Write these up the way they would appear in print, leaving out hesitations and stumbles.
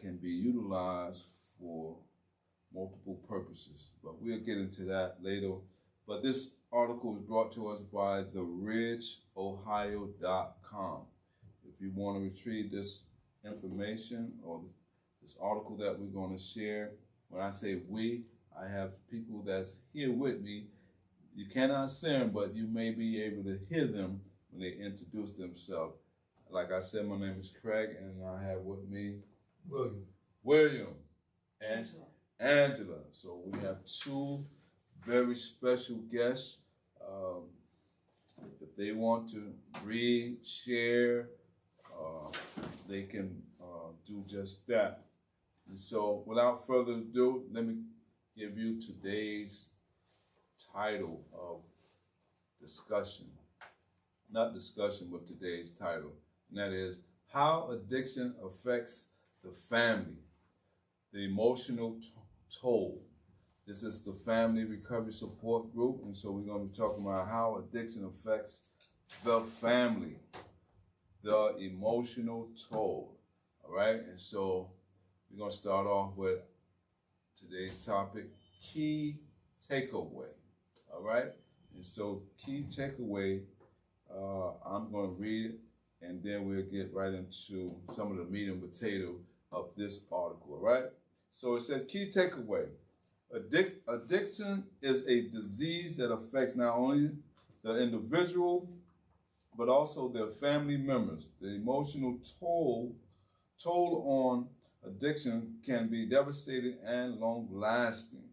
can be utilized for multiple purposes. But we'll get into that later. But this article is brought to us by theridgeohio.com. If you want to retrieve this information or this article that we're going to share, when I say we, I have people that's here with me. You cannot see them, but you may be able to hear them when they introduce themselves. Like I said, my name is Craig, and I have with me William, and Angela. So we have two very special guests. If they want to read, share, they can do just that. And so without further ado, let me give you today's title of discussion. Not discussion, but today's title. And that is How Addiction Affects the Family, the Emotional Toll. This is the Family Recovery Support Group, and so we're going to be talking about how addiction affects the family, the emotional toll. All right, and so we're going to start off with today's topic, key takeaway. All right, and so key takeaway, I'm going to read it, and then we'll get right into some of the meat and potato of this article. All right, so it says key takeaway. Addiction is a disease that affects not only the individual, but also their family members. The emotional toll on addiction can be devastating and long-lasting.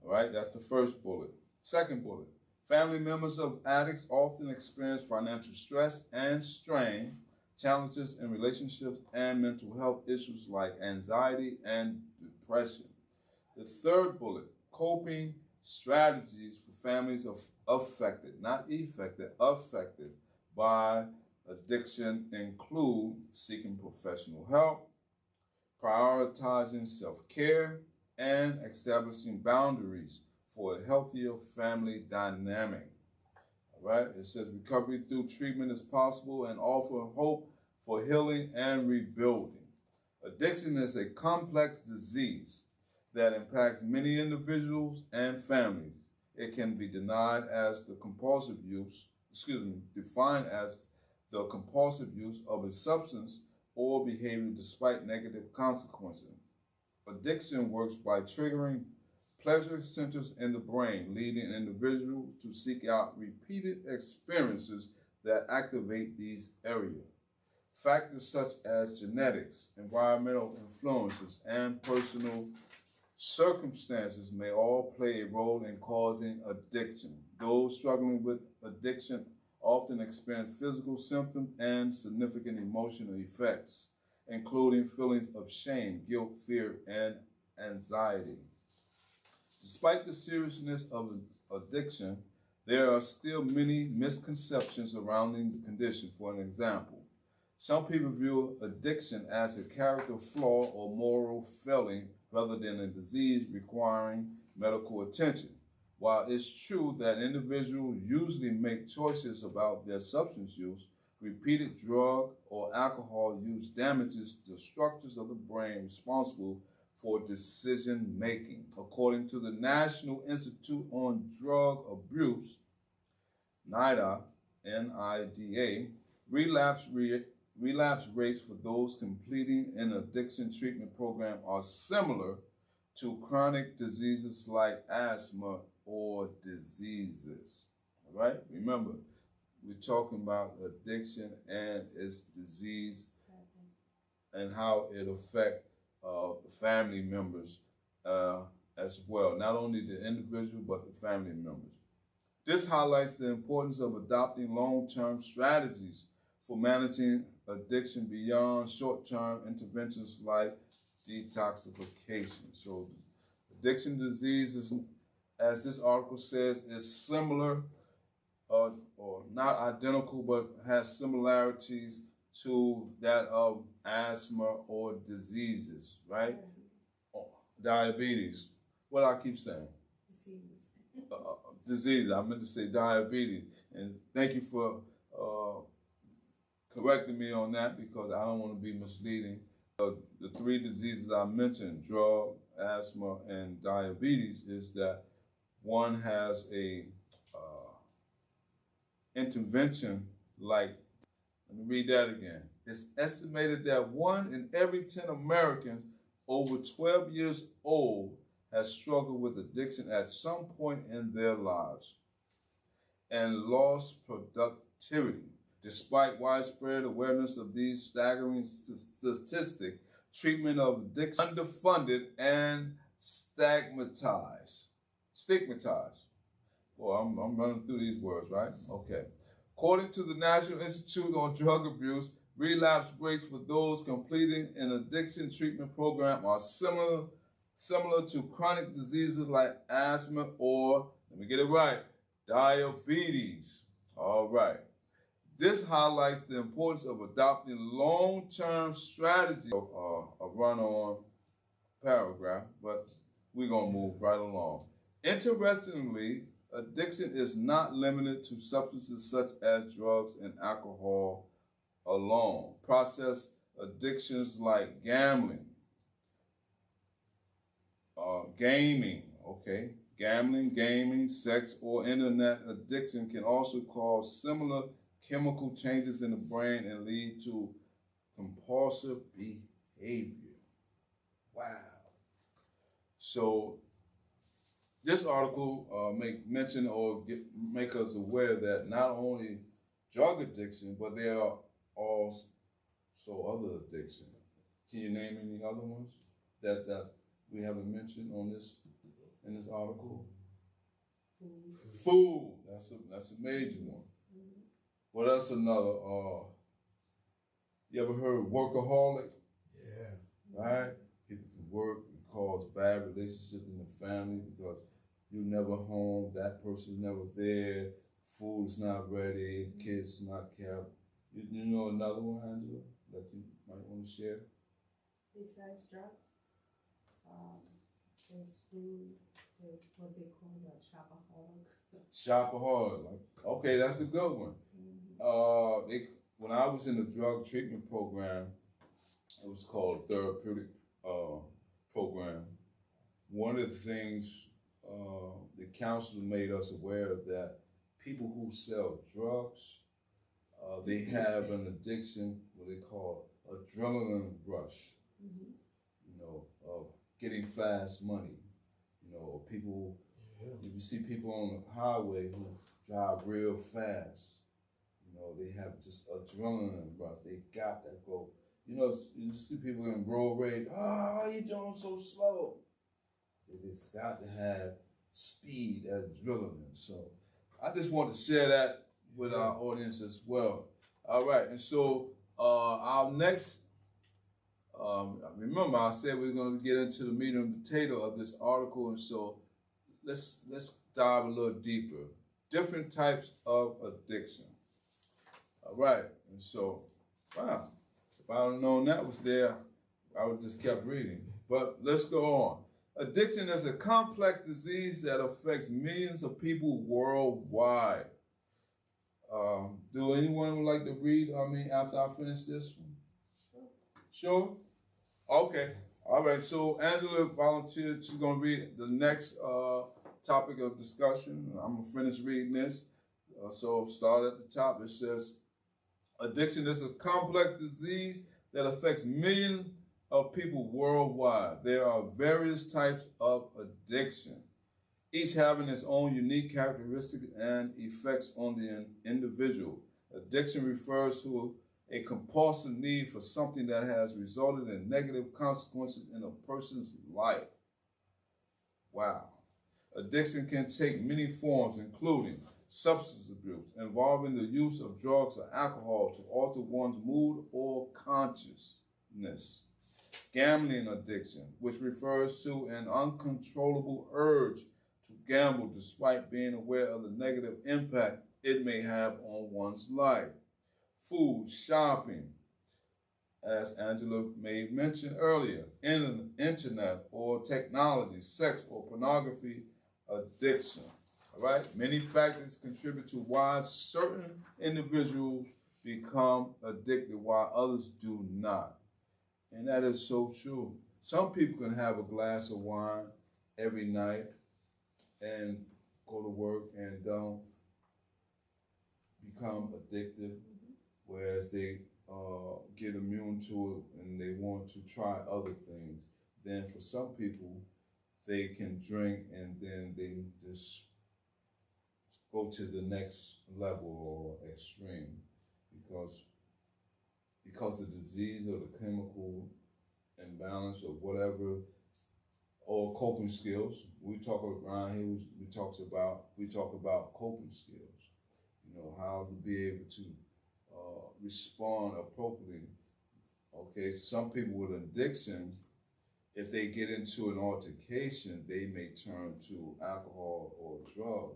All right, that's the first bullet. Second bullet, family members of addicts often experience financial stress and strain, challenges in relationships, and mental health issues like anxiety and depression. The third bullet, coping strategies for families affected, not affected by addiction include seeking professional help, prioritizing self-care, and establishing boundaries for a healthier family dynamic. All right, it says recovery through treatment is possible and offer hope for healing and rebuilding. Addiction is a complex disease that impacts many individuals and families. It can be defined as the compulsive use of a substance or behavior despite negative consequences. Addiction works by triggering pleasure centers in the brain, leading individuals to seek out repeated experiences that activate these areas. Factors such as genetics, environmental influences, and personal circumstances may all play a role in causing addiction. Those struggling with addiction often experience physical symptoms and significant emotional effects, including feelings of shame, guilt, fear, and anxiety. Despite the seriousness of addiction, there are still many misconceptions surrounding the condition. For an example, some people view addiction as a character flaw or moral failing rather than a disease requiring medical attention. While it's true that individuals usually make choices about their substance use, repeated drug or alcohol use damages the structures of the brain responsible for decision making. According to the National Institute on Drug Abuse, NIDA, N-I-D-A, relapse rates for those completing an addiction treatment program are similar to chronic diseases like asthma or diseases. All right? Remember, we're talking about addiction and its disease and how it affects the family members as well. Not only the individual, but the family members. This highlights the importance of adopting long-term strategies for managing addiction beyond short-term interventions like detoxification. So addiction disease is, as this article says, is similar or not identical, but has similarities to that of asthma or diseases, right? Diabetes. What I keep saying? Diseases. Disease. I meant to say diabetes. And thank you for correcting me on that, because I don't want to be misleading The three diseases I mentioned, drug, asthma, and diabetes, is that one has a intervention like, let me read that again. It's estimated that 1 in every 10 Americans over 12 years old has struggled with addiction at some point in their lives and lost productivity. Despite widespread awareness of these staggering statistics, treatment of addiction is underfunded and stigmatized. Stigmatized. Well, I'm running through these words, right? Okay. According to the National Institute on Drug Abuse, relapse rates for those completing an addiction treatment program are similar to chronic diseases like asthma or, let me get it right, diabetes. All right. This highlights the importance of adopting long-term strategies. A run-on paragraph, but we're going to move right along. Interestingly, addiction is not limited to substances such as drugs and alcohol alone. Process addictions like gambling, gaming, sex, or internet addiction can also cause similar chemical changes in the brain and lead to compulsive behavior. Wow. So this article make mention or make us aware that not only drug addiction, but there are also other addictions. Can you name any other ones that we haven't mentioned on this in this article? Food. That's a major one. What else? Another? You ever heard workaholic? Yeah. Right. People can work and cause bad relationships in the family because you're never home, that person's never there, food's not ready, kids not kept. You know another one, Angela, that you might want to share? Besides drugs, there's food, there's what they call a shopaholic. Shopaholic. Okay, that's a good one. When I was in the drug treatment program, it was called a therapeutic program. One of the things the counselor made us aware of that people who sell drugs, they have an addiction, what they call adrenaline rush, you know, of getting fast money. You know, people, if you see people on the highway who drive real fast, you know, they have just adrenaline rush. They got that go. You know, you see people in road rage, why are you doing so slow? It has got to have speed, adrenaline. So I just want to share that with our audience as well. All right, and so our next, remember I said we're going to get into the meat and potato of this article, and so let's dive a little deeper. Different types of addiction. All right, and so, wow, if I had known that was there, I would just kept reading. But let's go on. Addiction is a complex disease that affects millions of people worldwide. Do anyone would like to read, after I finish this one? Sure? Okay. All right, so Angela volunteered. She's going to read the next topic of discussion. I'm going to finish reading this. So start at the top. It says, addiction is a complex disease that affects millions of people worldwide. There are various types of addiction, each having its own unique characteristics and effects on the individual. Addiction refers to a compulsive need for something that has resulted in negative consequences in a person's life. Wow. Addiction can take many forms, including substance abuse, involving the use of drugs or alcohol to alter one's mood or consciousness. Gambling addiction, which refers to an uncontrollable urge to gamble despite being aware of the negative impact it may have on one's life. Food, shopping, as Angela may mention earlier, internet or technology, sex or pornography addiction. All right, many factors contribute to why certain individuals become addicted while others do not. And that is so true. Some people can have a glass of wine every night and go to work and don't become addicted, whereas they get immune to it and they want to try other things. Then for some people, they can drink and then they just go to the next level or extreme because of the disease or the chemical imbalance or whatever, or coping skills. We talk around here. We talk about coping skills. You know, how to be able to respond appropriately. Okay, some people with addiction, if they get into an altercation, they may turn to alcohol or drug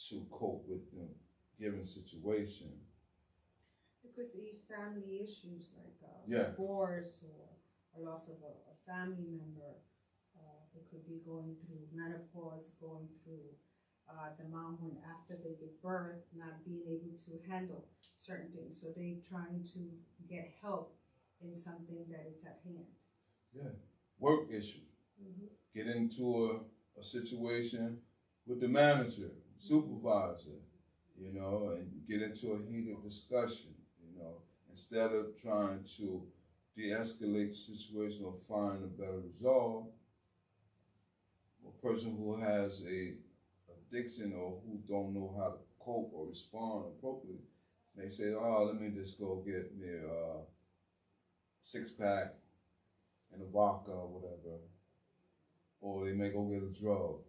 to cope with the given situation. It could be family issues like Yeah. divorce or a loss of a family member. It could be going through menopause, going through the mom when after they give birth, not being able to handle certain things. So they trying to get help in something that is at hand. Yeah. Work issues. Get into a situation with the manager, supervisor, you know, and you get into a heated discussion, you know, instead of trying to de-escalate the situation or find a better resolve. A person who has a addiction or who don't know how to cope or respond appropriately, they say, oh, let me just go get me a six-pack and a vodka or whatever. Or they may go get a drug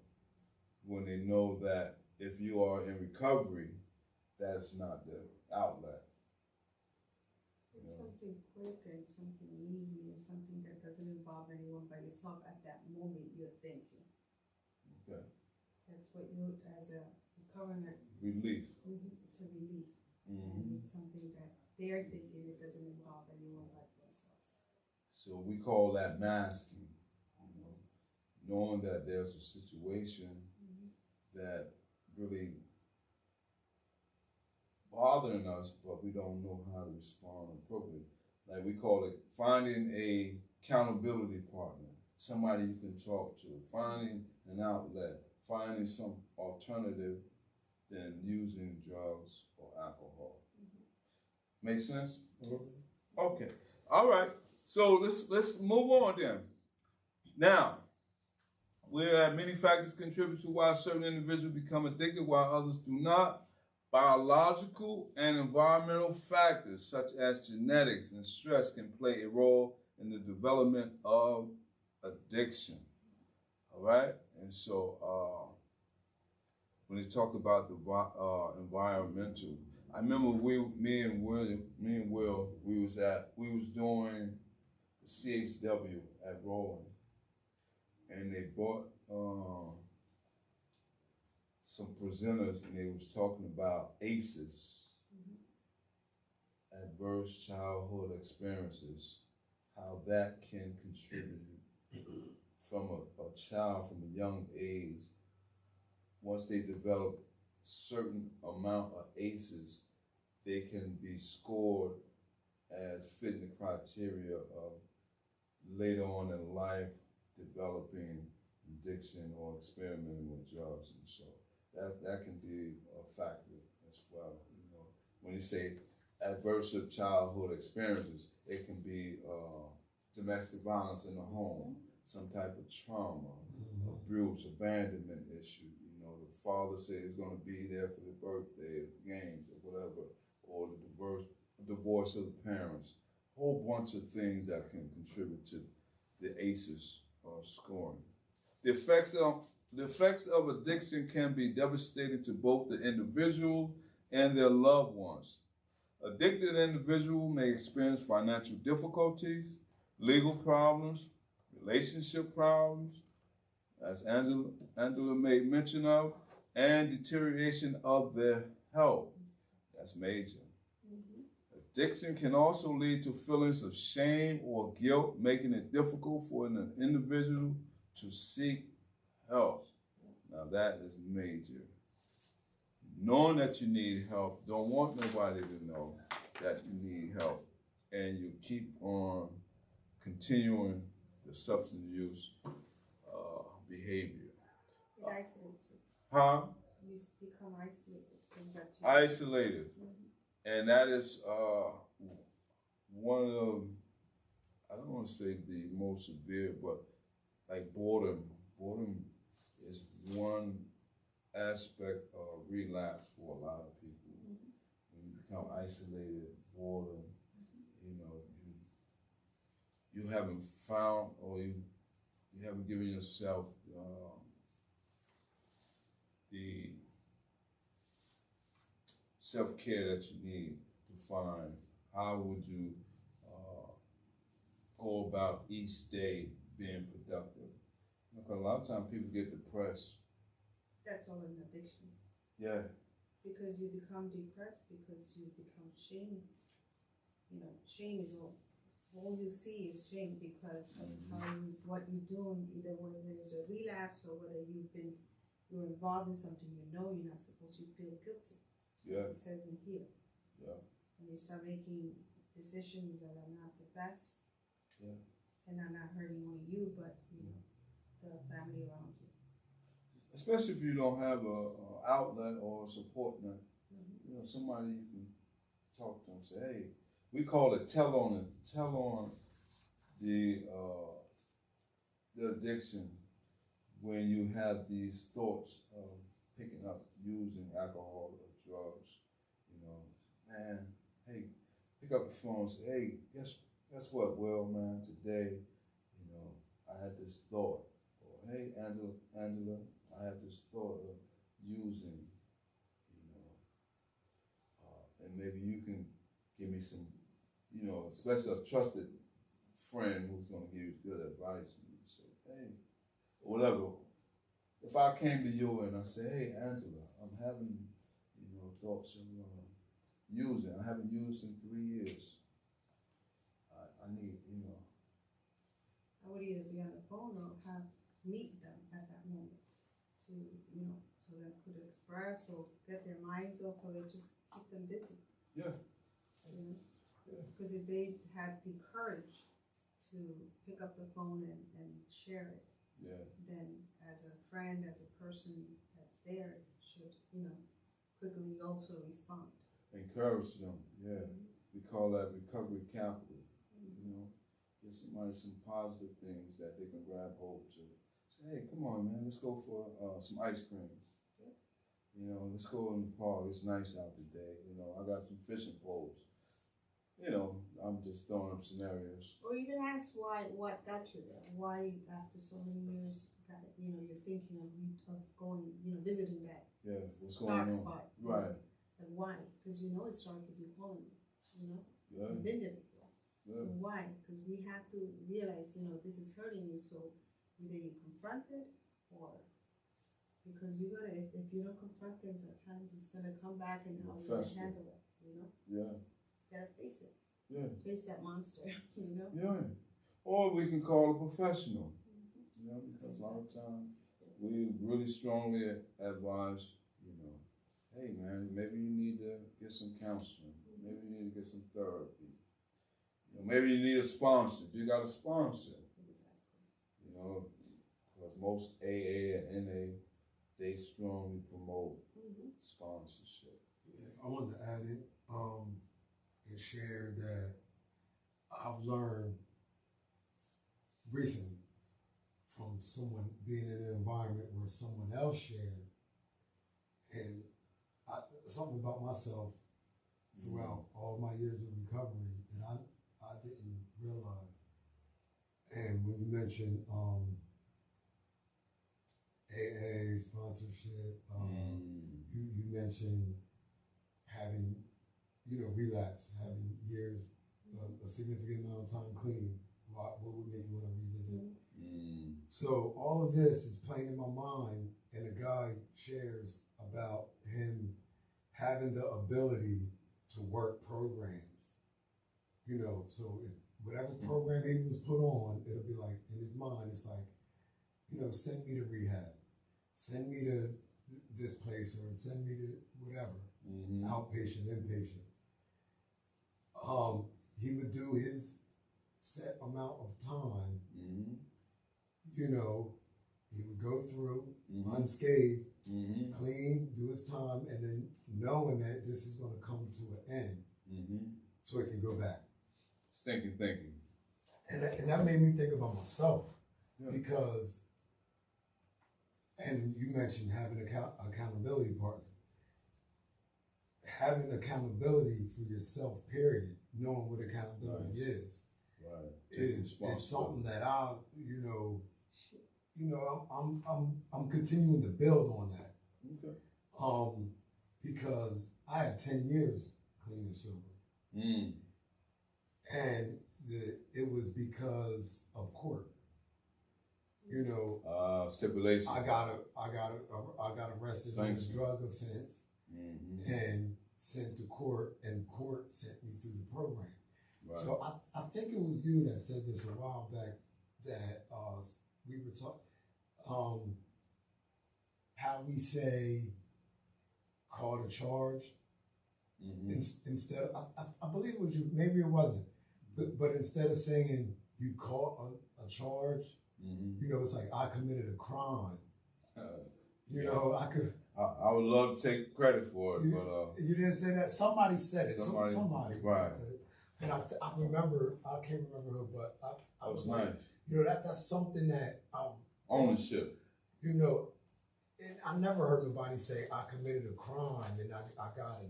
when they know that if you are in recovery, that's not the outlet. It's something quick and something easy and something that doesn't involve anyone but yourself at that moment you're thinking. Okay. That's what you, as a recovering Relief. It's a relief. And it's something that they're thinking it doesn't involve anyone but themselves. So we call that masking, you know, knowing that there's a situation that really bothering us, but we don't know how to respond appropriately. Like we call it finding a accountability partner, somebody you can talk to, finding an outlet, finding some alternative than using drugs or alcohol. Make sense? Okay. All right. So let's move on then. Now, there are many factors contribute to why certain individuals become addicted while others do not. Biological and environmental factors such as genetics and stress can play a role in the development of addiction. All right? And so when they talk about the environmental, I remember me and Will, we was doing the CHW at Rolling, and they brought some presenters, and they was talking about ACEs, adverse childhood experiences, how that can contribute from a child from a young age. Once they develop a certain amount of ACEs, they can be scored as fitting the criteria of later on in life developing addiction or experimenting with drugs. And so that can be a factor as well. You know, when you say adverse childhood experiences, it can be domestic violence in the home, some type of trauma, abuse, abandonment issue. You know, the father said he's going to be there for the birthday, games, or whatever, or the divorce of the parents. A whole bunch of things that can contribute to the ACEs scoring. The effects of addiction can be devastating to both the individual and their loved ones. Addicted individual may experience financial difficulties, legal problems, relationship problems, as Angela made mention of, and deterioration of their health. That's major. Addiction can also lead to feelings of shame or guilt, making it difficult for an individual to seek help. Now that is major. Knowing that you need help, don't want nobody to know that you need help, and you keep on continuing the substance use behavior. It isolates you. Huh? You become isolated. Is that you? Isolated. Mhm. And that is one of the, I don't want to say the most severe, but like boredom. Boredom is one aspect of relapse for a lot of people. Mhm. When you become isolated, boredom, you know, you haven't found, or you haven't given yourself the self-care that you need to find how would you go about each day being productive. Because a lot of times people get depressed. That's all an addiction. Yeah. Because you become depressed because you become shamed. You know, shame is all you see is shame because of what you're doing, either whether there's a relapse or whether you're involved in something you know you're not supposed to, you feel guilty. Yeah. It says in here. Yeah. And you start making decisions that are not the best. Yeah. And are not hurting only you, but the family around you. Especially if you don't have a outlet or a support net. You know, somebody you can talk to and say, hey, we call it tell on the addiction when you have these thoughts of picking up using alcohol or drugs. You know, man, hey, pick up the phone and say, hey, guess what, Will, man, today, you know, I had this thought. Or hey, Angela, I had this thought of using, you know, and maybe you can give me some, you know, especially a trusted friend who's going to give you good advice. And you say, hey, whatever. If I came to you and I say, hey, Angela, I'm having, you know, thoughts of using. I haven't used in 3 years. I need, you know. I would either be on the phone or meet them at that moment to, you know, so they could express or get their minds off of it, just keep them busy. Yeah. You know? Because if they had the courage to pick up the phone and share it, then as a friend, as a person that's there, should, you know, quickly also respond. Encourage them, We call that recovery capital. You know, give somebody some positive things that they can grab hold to. Say, hey, come on, man, let's go for some ice cream. You know, let's go in the park. It's nice out today. You know, I got some fishing poles. You know, I'm just throwing up scenarios. Or even ask what got you there. Why, after so many years, you know, you're thinking of going, you know, visiting that what's going dark on? spot. Right. And why? Because you know it's dark if you're calling me. You know, you've been there before. So why? Because we have to realize, you know, this is hurting you. So either you confront it, or because you're gonna, if you don't confront things, at times it's gonna come back and how you're gonna handle it. You know. Yeah. You gotta face it. Yeah. Face that monster. You know. Yeah. Or we can call a professional. You know, because a lot of times we really strongly advise, you know, hey man, maybe you need to get some counseling. Maybe you need to get some therapy. You know, maybe you need a sponsor. You got a sponsor. Exactly. You know, because most AA and NA, they strongly promote sponsorship. Yeah, I wanted to add it and share that I've learned recently from someone being in an environment where someone else shared, and something about myself throughout all my years of recovery that I didn't realize. And when you mentioned AA sponsorship, you mentioned having, you know, relapse, having years, a significant amount of time clean. What would make you want to revisit? So all of this is playing in my mind, and a guy shares about him having the ability to work programs. You know, so if whatever program he was put on, it'll be like, in his mind, it's like, you know, send me to rehab, send me to this place, or send me to whatever, outpatient, inpatient. He would do his set amount of time, Mm-hmm. you know, he would go through Mm-hmm. unscathed, Mm-hmm. clean, do his time, and then knowing that this is going to come to an end, Mm-hmm. so it can go back. Stinking thinking. And that made me think about myself, Yeah. because, and you mentioned having an accountability partner. Having accountability for yourself, period, knowing what accountability Nice. is, Right. is something that I, I'm continuing to build on that. Okay. Because I had 10 years clean and sober, Mm. and it was because of court. Stipulation. I got arrested on a Sanction. drug offense Mm-hmm. and sent to court, and court sent me through the program. Right. So I think it was you that said this a while back, that we were talking, how we say call to charge, Mm-hmm. instead of, I believe it was you, maybe it wasn't, but instead of saying you call a charge, Mm-hmm. it's like I committed a crime. Yeah. I could. I would love to take credit for it, but You didn't say that. Somebody said it. Somebody, right. Said it. And I remember. I can't remember who, but I that was was like, nice. that's something that Ownership. and I never heard nobody say I committed a crime and I gotta,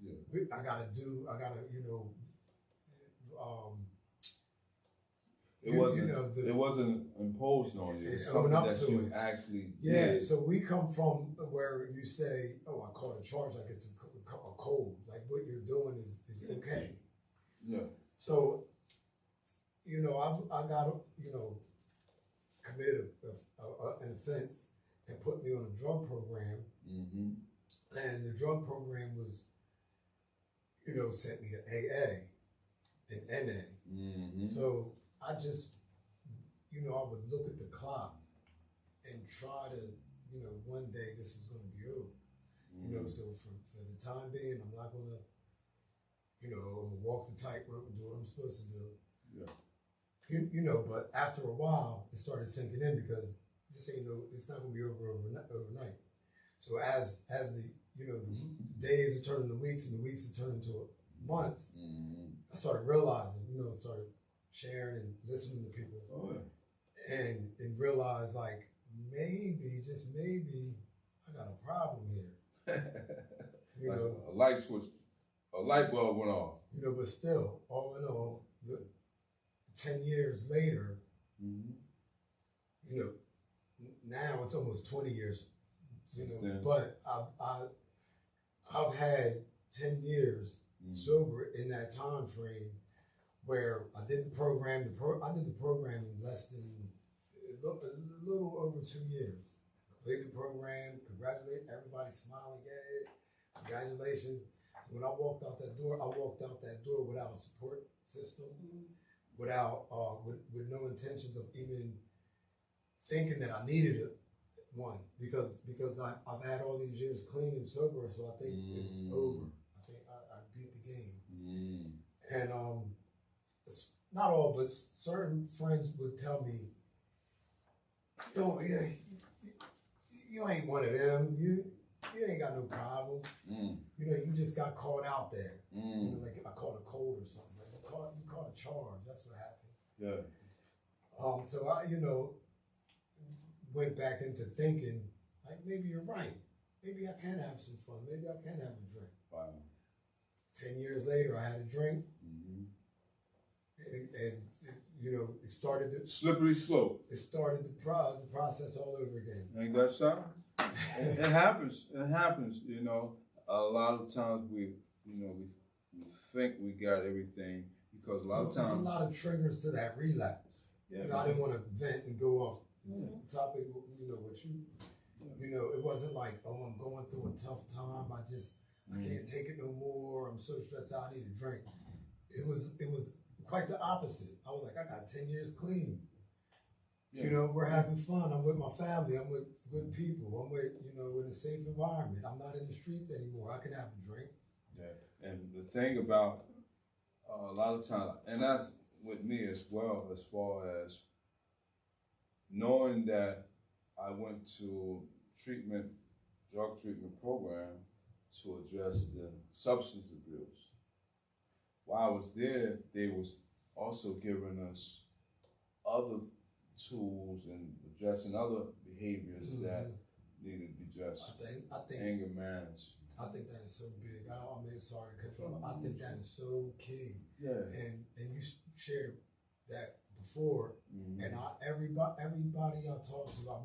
Yeah. I gotta, It wasn't imposed on you. It's It something went up that to you it. actually yeah. did. So we come from where you say, "Oh, I caught a charge," like it's a code, like what you're doing is okay. Yeah. So, I got, committed an offense that put me on a drug program, Mm-hmm. and the drug program was, sent me to AA and NA. Mm-hmm. So I just, I would look at the clock and try to, one day this is going to be over. Mm-hmm. So for the time being, I'm not going to, I'm going to walk the tightrope and do what I'm supposed to do. Yeah. But after a while, it started sinking in, because it's not going to be over overnight. So as the, the days are turning to weeks and the weeks are turning to months, Mm-hmm. I started realizing, started sharing and listening to people, Oh yeah. and realized, like, maybe, just maybe, I got a problem here. Like a light switch, a light bulb went off. But still, all in all, 10 years later, Mm-hmm. now it's almost 20 years, Since then. but I've had 10 years sober in that time frame, where I did the program. I did the program in less than a little over 2 years. Completed the program. Congratulate everybody, smiling, yeah, congratulations. When I walked out that door, without a support system, without with no intentions of even thinking that I needed one, because I've had all these years clean and sober, so I think it was over. I think I beat the game. And it's not all, but certain friends would tell me, you ain't one of them. You ain't got no problem. You just got caught out there. Like I caught a cold or something. Like you caught a charge. That's what happened. Yeah. So I, went back into thinking, like, maybe you're right. Maybe I can have some fun. Maybe I can have a drink. Wow. 10 years later, I had a drink, and it started the Slippery slope. It started the process all over again. Ain't that something? It happens. It happens. A lot of times we think we got everything, because a lot of times there's a lot of triggers to that relapse. Yeah, I didn't want to vent and go off the topic. What you, it wasn't like, oh, I'm going through a tough time. I can't take it no more. I'm so stressed out. I need a drink. It was quite the opposite. I was like, I got 10 years clean. Yeah. We're having fun. I'm with my family. I'm with good people. I'm with, in a safe environment. I'm not in the streets anymore. I can have a drink. Yeah. And the thing about a lot of times, and that's with me as well, as far as knowing that I went to drug treatment program to address the substance abuse. While I was there, they was also giving us other tools and addressing other behaviors that needed to be addressed. I think anger management. I think that is so big. I mean, sorry to cut you off. I think that is so key. Yeah. And you shared that before, and everybody I talked to, I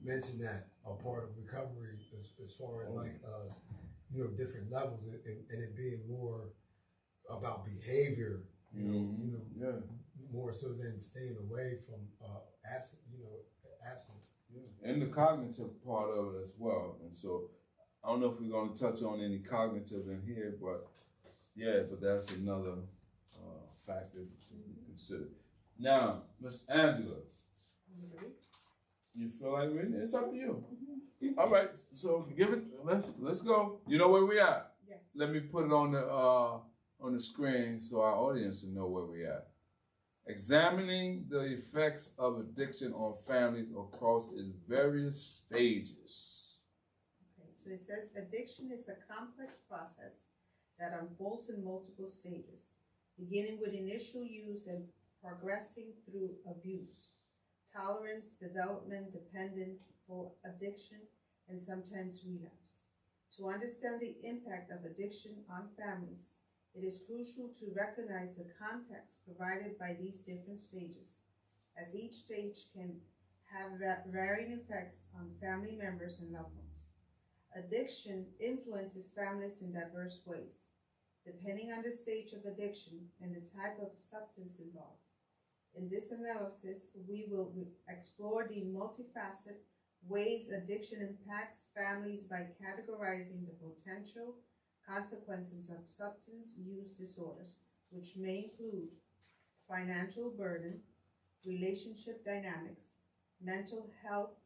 mentioned that a part of recovery as far as like different levels and it being more about behavior, more so than staying away from absent. Yeah. And the cognitive part of it as well. And so I don't know if we're going to touch on any cognitive in here, but that's another factor to consider. Now, Miss Angela, you feel like reading? It's up to you. All right, so give it. Let's go. You know where we at? Yes. Let me put it on the screen so our audience will know where we at. Examining the effects of addiction on families across its various stages. Okay, so it says addiction is a complex process that unfolds in multiple stages, beginning with initial use and progressing through abuse, tolerance, development, dependence, full addiction, and sometimes relapse. To understand the impact of addiction on families, it is crucial to recognize the context provided by these different stages, as each stage can have varying effects on family members and loved ones. Addiction influences families in diverse ways, depending on the stage of addiction and the type of substance involved. In this analysis, we will explore the multifaceted ways addiction impacts families by categorizing the potential consequences of substance use disorders, which may include financial burden, relationship dynamics, mental health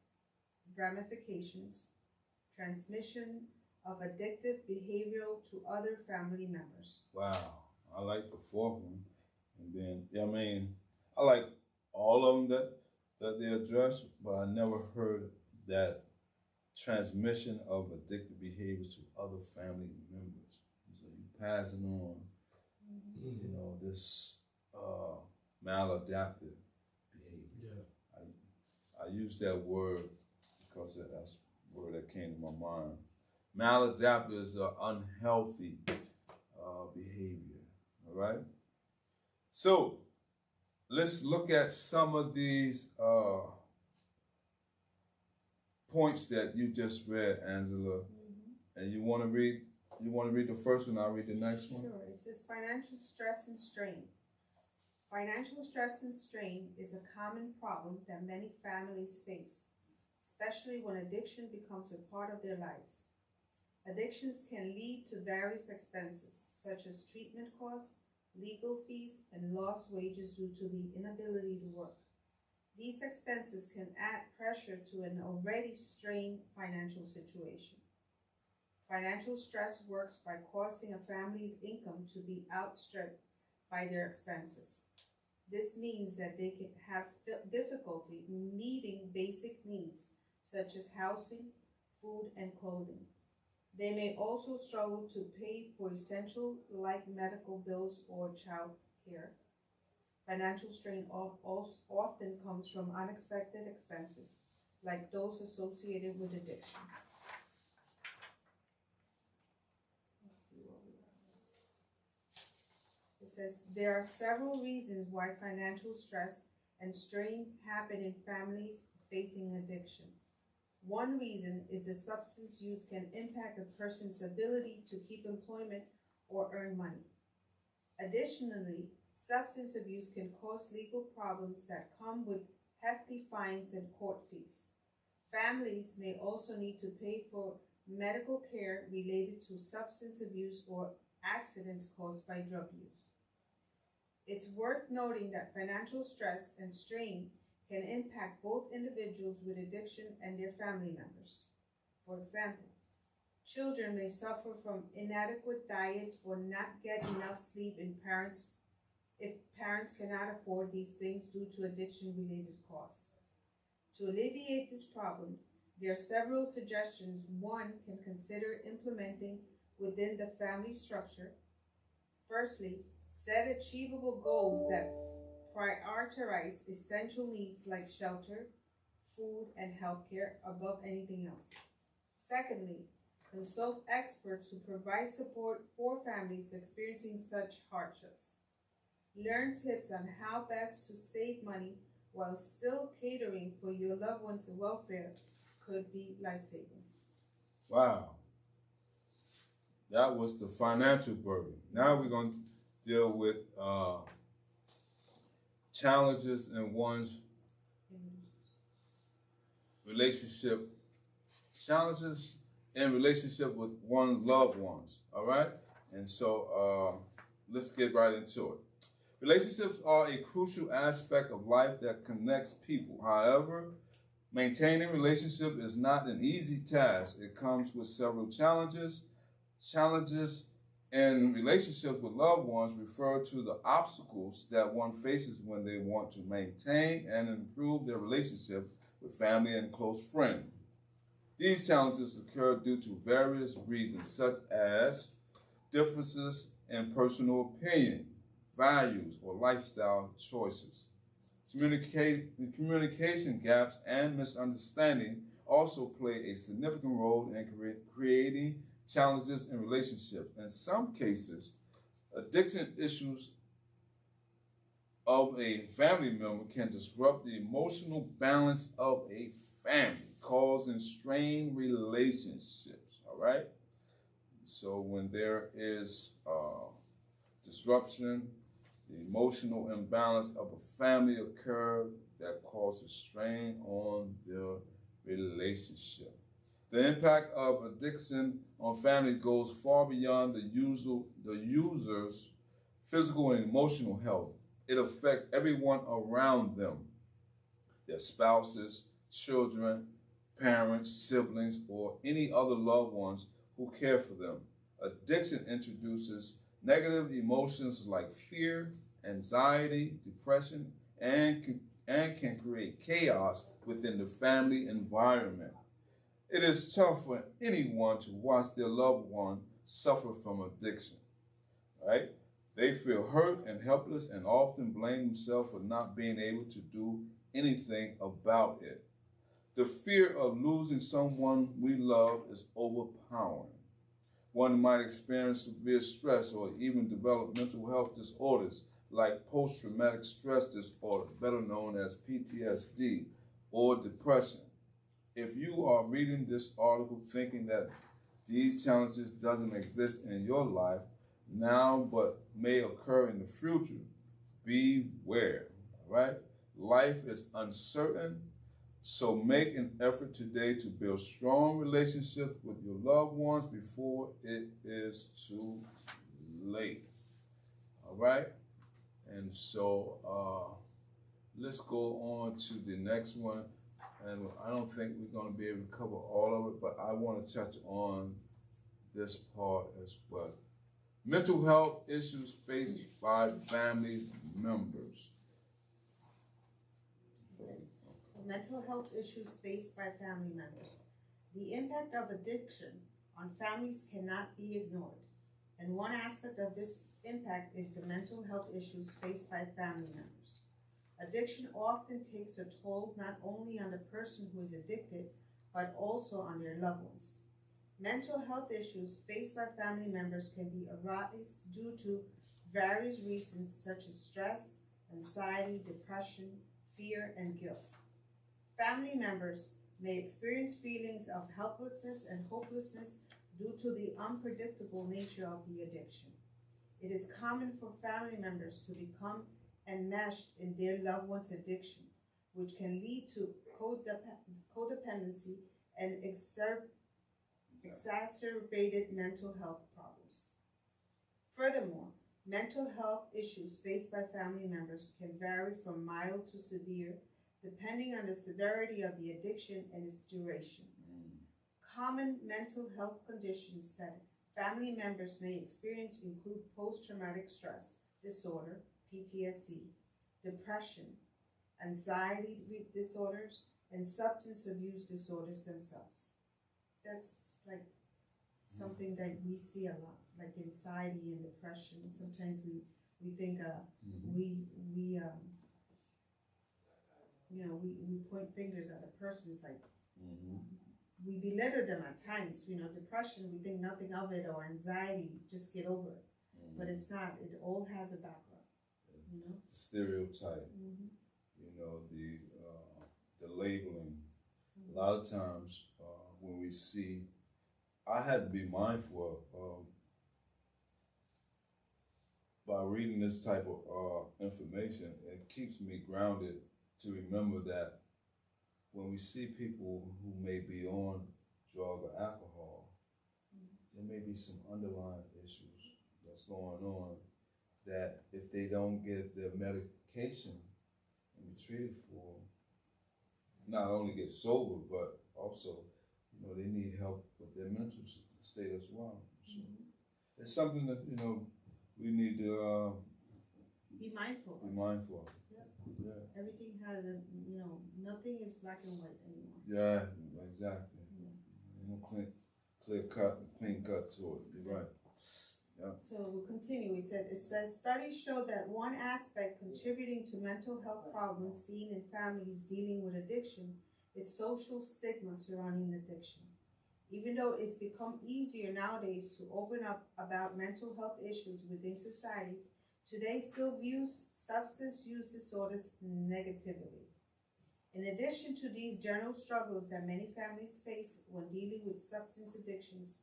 ramifications, transmission of addictive behavioral to other family members. Wow, I like the fourth one, and then I like all of them that they address, but I never heard that transmission of addictive behaviors to other family members. So you passing on, this maladaptive behavior. Yeah. I use that word because that's the word that came to my mind. Maladaptive is an unhealthy behavior. All right. So let's look at some of these points that you just read, Angela. And you want to read the first one, I'll read the next one. Sure. It says financial stress and strain. Financial stress and strain is a common problem that many families face, especially when addiction becomes a part of their lives. Addictions can lead to various expenses, such as treatment costs, legal fees, and lost wages due to the inability to work. These expenses can add pressure to an already strained financial situation. Financial stress works by causing a family's income to be outstripped by their expenses. This means that they can have difficulty meeting basic needs such as housing, food, and clothing. They may also struggle to pay for essential like medical bills or child care. Financial strain often comes from unexpected expenses, like those associated with addiction. Let's see what we have. It says there are several reasons why financial stress and strain happen in families facing addiction. One reason is that substance use can impact a person's ability to keep employment or earn money. Additionally, substance abuse can cause legal problems that come with hefty fines and court fees. Families may also need to pay for medical care related to substance abuse or accidents caused by drug use. It's worth noting that financial stress and strain can impact both individuals with addiction and their family members. For example, Children may suffer from inadequate diet or not get enough sleep if parents cannot afford these things due to addiction-related costs. To alleviate this problem, there are several suggestions one can consider implementing within the family structure. Firstly, set achievable goals that prioritize essential needs like shelter, food, and healthcare above anything else. Secondly, consult experts who provide support for families experiencing such hardships. Learn tips on how best to save money while still catering for your loved one's welfare could be life-saving. Wow, that was the financial burden. Now we're going to deal with challenges in one's relationship, challenges in relationship with one's loved ones. All right, and so let's get right into it. Relationships are a crucial aspect of life that connects people. However, maintaining relationship is not an easy task. It comes with several challenges. Challenges in relationships with loved ones refer to the obstacles that one faces when they want to maintain and improve their relationship with family and close friends. These challenges occur due to various reasons, such as differences in personal opinion, values, or lifestyle choices. Communication gaps and misunderstanding also play a significant role in creating challenges in relationships. In some cases, addiction issues of a family member can disrupt the emotional balance of a family, causing strained relationships. All right? So when there is disruption, the emotional imbalance of a family occur that causes strain on the relationship. The impact of addiction on family goes far beyond the user's physical and emotional health. It affects everyone around them, their spouses, children, parents, siblings, or any other loved ones who care for them. Addiction introduces negative emotions like fear, anxiety, depression, and can create chaos within the family environment. It is tough for anyone to watch their loved one suffer from addiction, right? They feel hurt and helpless and often blame themselves for not being able to do anything about it. The fear of losing someone we love is overpowering. One might experience severe stress or even develop mental health disorders like post-traumatic stress disorder, better known as PTSD, or depression. If you are reading this article thinking that these challenges doesn't exist in your life now but may occur in the future, beware, all right? Life is uncertain, so make an effort today to build strong relationships with your loved ones before it is too late, all right? And so let's go on to the next one. And I don't think we're going to be able to cover all of it, but I want to touch on this part as well. Mental health issues faced by family members. Mental health issues faced by family members. The impact of addiction on families cannot be ignored, and one aspect of this impact is the mental health issues faced by family members. Addiction often takes a toll not only on the person who is addicted, but also on their loved ones. Mental health issues faced by family members can arise due to various reasons such as stress, anxiety, depression, fear, and guilt. Family members may experience feelings of helplessness and hopelessness due to the unpredictable nature of the addiction. It is common for family members to become enmeshed in their loved one's addiction, which can lead to codependency and exacerbated mental health problems. Furthermore, mental health issues faced by family members can vary from mild to severe depending on the severity of the addiction and its duration. Common mental health conditions that family members may experience include post-traumatic stress disorder, PTSD, depression, anxiety disorders, and substance abuse disorders themselves. That's like something that we see a lot, like anxiety and depression. Sometimes we think we point fingers at a person. It's like we belittle them at times. Depression, we think nothing of it, or anxiety, just get over it. But it's not. It all has a background. Stereotype. The labeling. A lot of times when we see, I had to be mindful of, by reading this type of information, it keeps me grounded to remember that when we see people who may be on drug or alcohol, there may be some underlying issues that's going on that if they don't get their medication and be treated for, not only get sober, but also, they need help with their mental state as well. So it's something that, we need to be mindful. Yeah. Everything has nothing is black and white anymore. Yeah, exactly. No clean cut to it. You're right. Yeah. So we'll continue. It says studies show that one aspect contributing to mental health problems seen in families dealing with addiction is social stigma surrounding addiction. Even though it's become easier nowadays to open up about mental health issues within society, today still views substance use disorders negatively. In addition to these general struggles that many families face when dealing with substance addictions,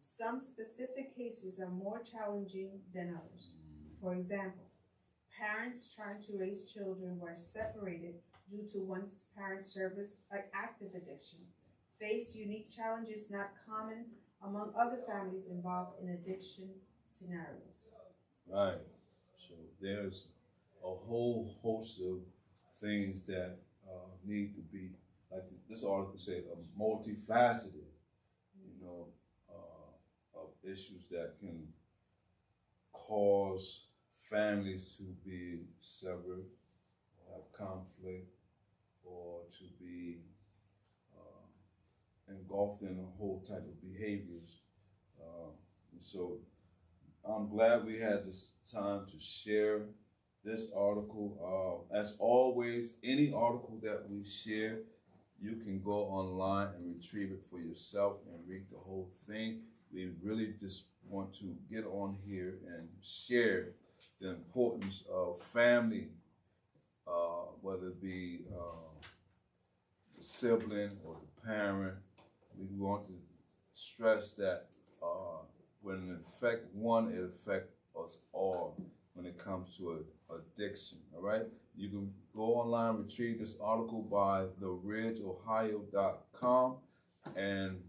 some specific cases are more challenging than others. For example, parents trying to raise children who are separated due to one parent's service active addiction face unique challenges not common among other families involved in addiction scenarios. Right. So there's a whole host of things that need to be, like this article said, multifaceted, of issues that can cause families to be severed, or have conflict, or to be engulfed in a whole type of behaviors. And so I'm glad we had this time to share this article. As always, any article that we share, you can go online and retrieve it for yourself and read the whole thing. We really just want to get on here and share the importance of family, whether it be the sibling or the parent. We want to stress that when it affects one, it affects us all when it comes to addiction, all right? You can go online, retrieve this article by theridgeohio.com, and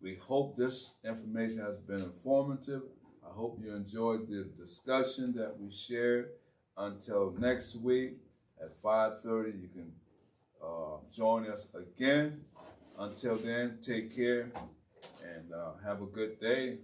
we hope this information has been informative. I hope you enjoyed the discussion that we shared. Until next week at 5:30, you can join us again. Until then, take care and have a good day.